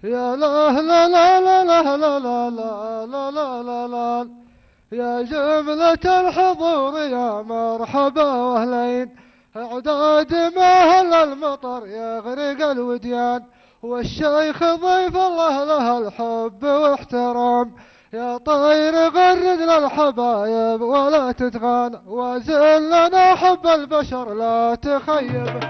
يا لا لا لا لا لا لا لا لا لا لا لا لا يا جملة الحضور يا مرحبا واهلين. اعداد مهل المطر يغرق الوديان، والشيخ ضيف الله له الحب واحترام. يا طير غرد للحبايب ولا تتغان، وزل لنا حب البشر لا تخيب.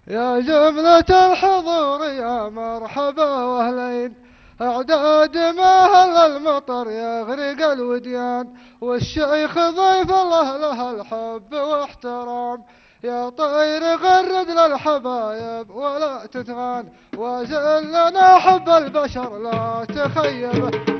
يا جملة الحضور يا مرحبا واهلين. اعداد مهل المطر يغرق الوديان، والشيخ ضيف الله له الحب واحترام. يا طير غرد للحبايب ولا تتغان، وزل لنا حب البشر لا تخيب.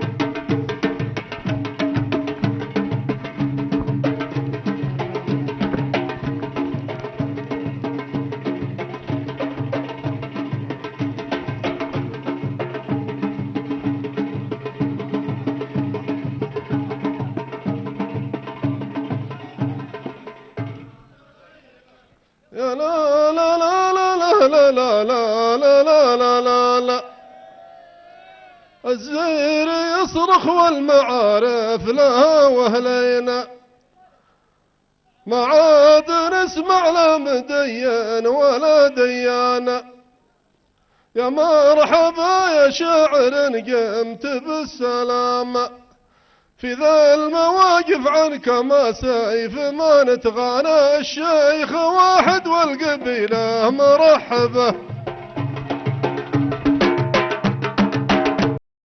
يا لا لا لا لا لا لا لا لا لا لا لا لا الزير يصرخ والمعارف لها وهلينا، ما عاد نسمع لا مدين ولا ديانا. يا مرحبا يا شاعر قمت بالسلامة، في ذا المواقف عنك ما سيف ما نتغانى. الشيخ واحد والقبيلة مرحبا.